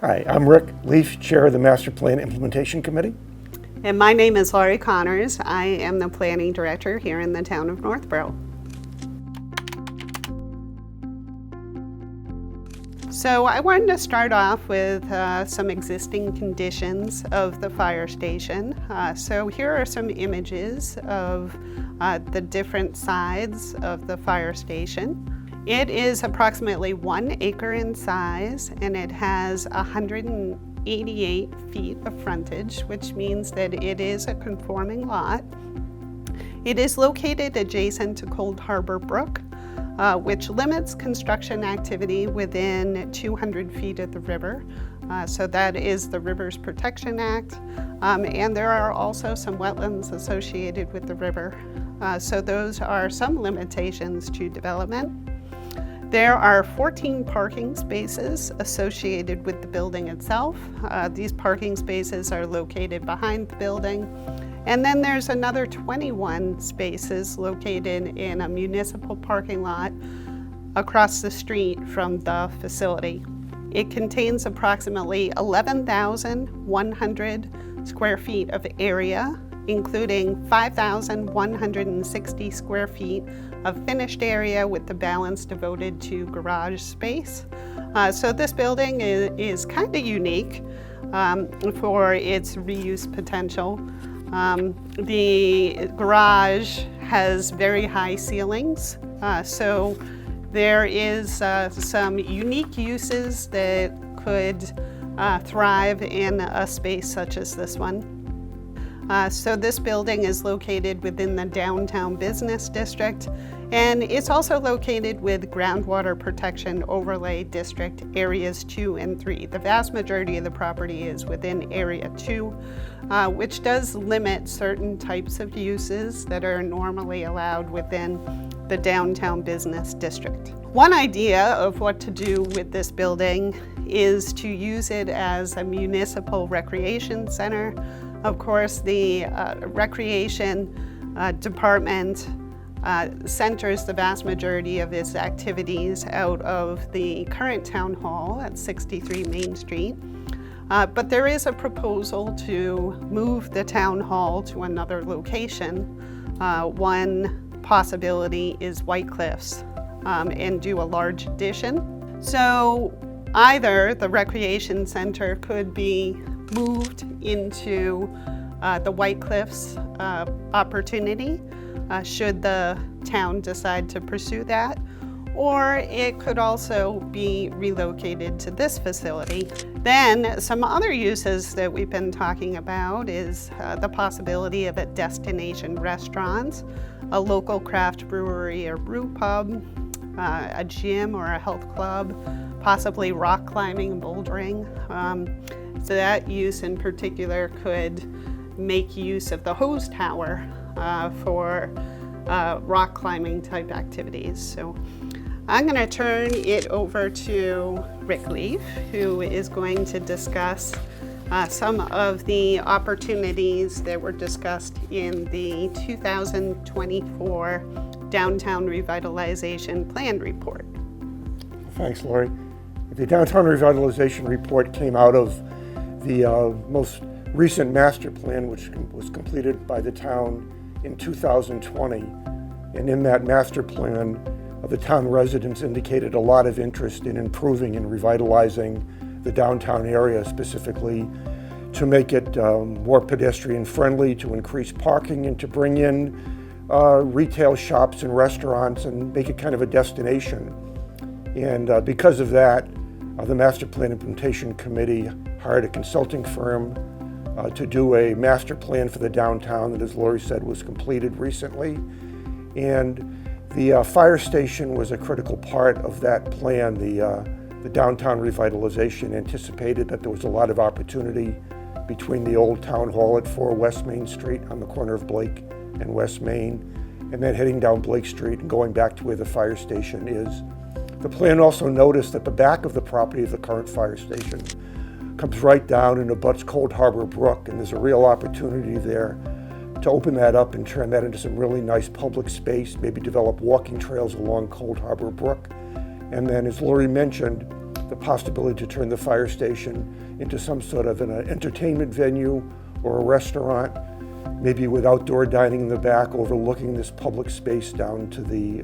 Hi, I'm Rick Leif, Chair of the Master Plan Implementation Committee. And my name is Laurie Conners. I am the Planning Director here in the town of Northborough. So I wanted to start off with some existing conditions of the fire station. So here are some images of the different sides of the fire station. It is approximately 1 acre in size, and it has 188 feet of frontage, which means that it is a conforming lot. It is located adjacent to Cold Harbor Brook, which limits construction activity within 200 feet of the river. So that is the Rivers Protection Act. And there are also some wetlands associated with the river. So those are some limitations to development. There are 14 parking spaces associated with the building itself. These parking spaces are located behind the building. And then there's another 21 spaces located in a municipal parking lot across the street from the facility. It contains approximately 11,100 square feet of area, including 5,160 square feet of finished area, with the balance devoted to garage space. So this building is kind of unique for its reuse potential. The garage has very high ceilings, so there is some unique uses that could thrive in a space such as this one. So this building is located within the downtown business district, and it's also located with groundwater protection overlay district areas 2 and 3. The vast majority of the property is within area 2, which does limit certain types of uses that are normally allowed within the downtown business district. One idea of what to do with this building is to use it as a municipal recreation center. Of course, the recreation department centers the vast majority of its activities out of the current town hall at 63 Main Street. But there is a proposal to move the town hall to another location. One possibility is White Cliffs, and do a large addition. So either the recreation center could be moved into the White Cliffs opportunity, should the town decide to pursue that, or it could also be relocated to this facility. Then some other uses that we've been talking about is the possibility of a destination restaurant, a local craft brewery or brew pub, a gym or a health club, possibly rock climbing and bouldering. So that use in particular could make use of the hose tower for rock climbing type activities. So I'm going to turn it over to Rick Leif, who is going to discuss some of the opportunities that were discussed in the 2024 Downtown Revitalization Plan Report. Thanks, Laurie. The Downtown Revitalization Report came out of the most recent master plan, which was completed by the town in 2020. And in that master plan, the town residents indicated a lot of interest in improving and revitalizing the downtown area, specifically to make it more pedestrian friendly, to increase parking, and to bring in retail shops and restaurants and make it kind of a destination. And because of that, the Master Plan Implementation Committee hired a consulting firm to do a master plan for the downtown that, as Laurie said, was completed recently. And the fire station was a critical part of that plan. The downtown revitalization anticipated that there was a lot of opportunity between the old town hall at 4 West Main Street on the corner of Blake and West Main, and then heading down Blake Street and going back to where the fire station is. The plan also noticed that the back of the property of the current fire station comes right down and abuts Cold Harbor Brook, and there's a real opportunity there to open that up and turn that into some really nice public space, maybe develop walking trails along Cold Harbor Brook. And then, as Laurie mentioned, the possibility to turn the fire station into some sort of an entertainment venue or a restaurant, maybe with outdoor dining in the back overlooking this public space down to the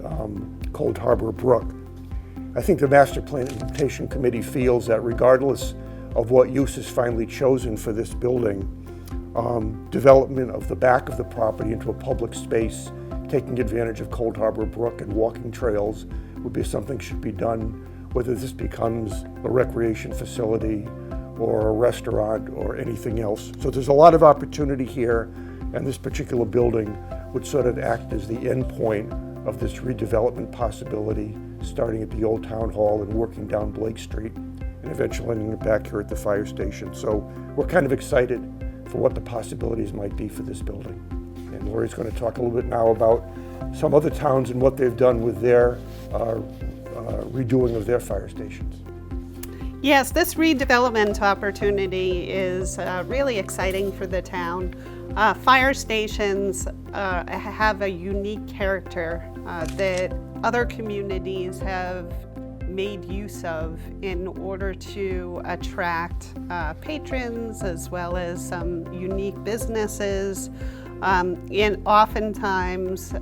Cold Harbor Brook. I think the Master Plan Implementation Committee feels that regardless of what use is finally chosen for this building, development of the back of the property into a public space, taking advantage of Cold Harbor Brook and walking trails would be something that should be done, whether this becomes a recreation facility or a restaurant or anything else. So there's a lot of opportunity here, and this particular building would sort of act as the end point of this redevelopment possibility, starting at the old town hall and working down Blake Street and eventually ending back here at the fire station. So we're kind of excited for what the possibilities might be for this building. And Laurie's going to talk a little bit now about some other towns and what they've done with their redoing of their fire stations. Yes, this redevelopment opportunity is really exciting for the town. Fire stations have a unique character that other communities have made use of in order to attract patrons as well as some unique businesses. And oftentimes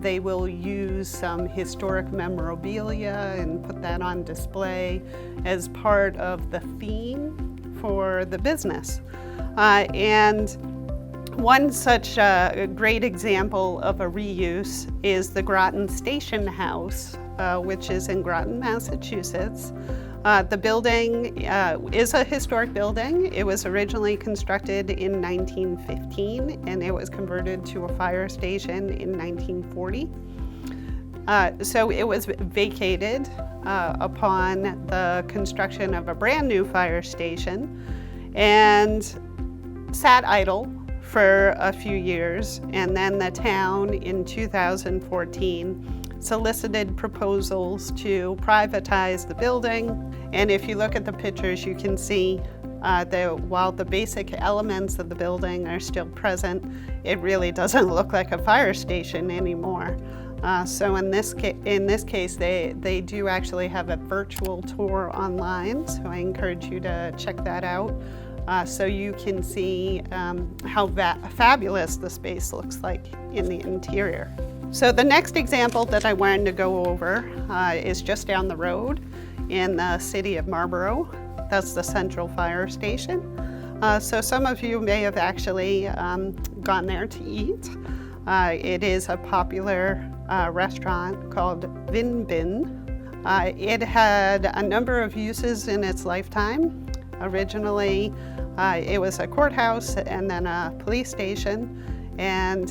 they will use some historic memorabilia and put that on display as part of the theme for the business. And one such great example of a reuse is the Groton Station House, which is in Groton, Massachusetts. The building is a historic building. It was originally constructed in 1915 and it was converted to a fire station in 1940. So it was vacated upon the construction of a brand new fire station and sat idle for a few years, and then the town in 2014 solicited proposals to privatize the building. And if you look at the pictures, you can see that while the basic elements of the building are still present, it really doesn't look like a fire station anymore. So in this case, they do actually have a virtual tour online, so I encourage you to check that out. So you can see how fabulous the space looks like in the interior. So the next example that I wanted to go over is just down the road in the city of Marlborough. That's the Central Fire Station. So some of you may have actually gone there to eat. It is a popular restaurant called Vin Bin. It had a number of uses in its lifetime. Originally, it was a courthouse and then a police station, and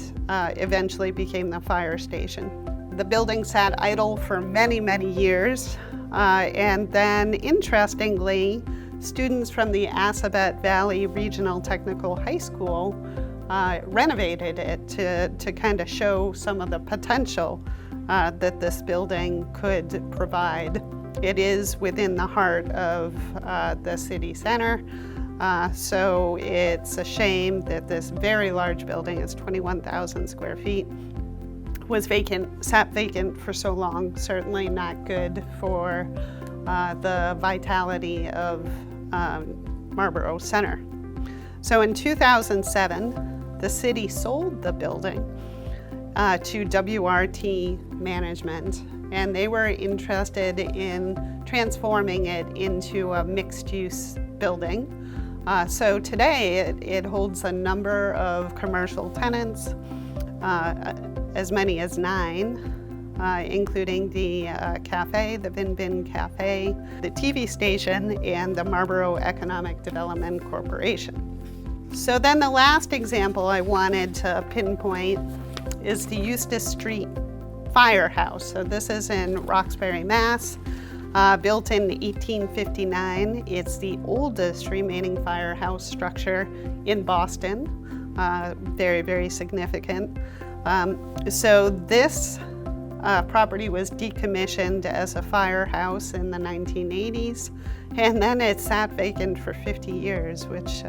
eventually became the fire station. The building sat idle for many, many years, and then interestingly, students from the Assabet Valley Regional Technical High School renovated it to kind of show some of the potential that this building could provide. It is within the heart of the city center, so it's a shame that this very large building, it's 21,000 square feet, sat vacant for so long. Certainly not good for the vitality of Marlborough Center. So in 2007, the city sold the building to WRT Management, and they were interested in transforming it into a mixed-use building. So today it holds a number of commercial tenants, as many as 9, including the cafe, the Vin Bin Cafe, the TV station, and the Marlborough Economic Development Corporation. So then the last example I wanted to pinpoint is the Eustis Street Firehouse. So this is in Roxbury, Mass. Built in 1859. It's the oldest remaining firehouse structure in Boston. Very, very significant. So this property was decommissioned as a firehouse in the 1980s, and then it sat vacant for 50 years, which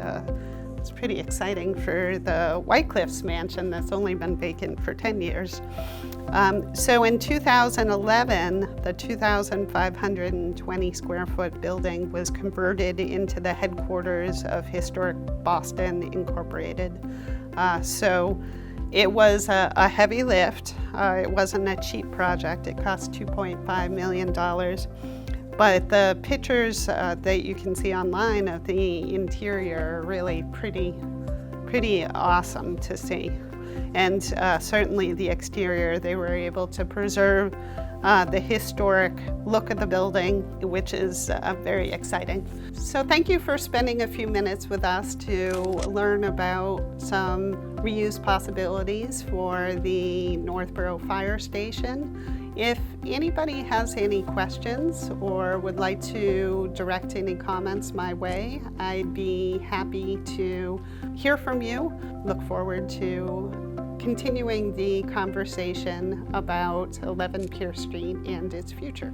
is pretty exciting for the White Cliffs mansion that's only been vacant for 10 years. So in 2011, the 2,520 square foot building was converted into the headquarters of Historic Boston Incorporated. So it was a heavy lift. It wasn't a cheap project. It cost $2.5 million. But the pictures that you can see online of the interior are really pretty awesome to see. And certainly the exterior, they were able to preserve the historic look of the building, which is very exciting. So thank you for spending a few minutes with us to learn about some reuse possibilities for the Northborough Fire Station. If anybody has any questions or would like to direct any comments my way, I'd be happy to hear from you. Look forward to continuing the conversation about 11 Pierce Street and its future.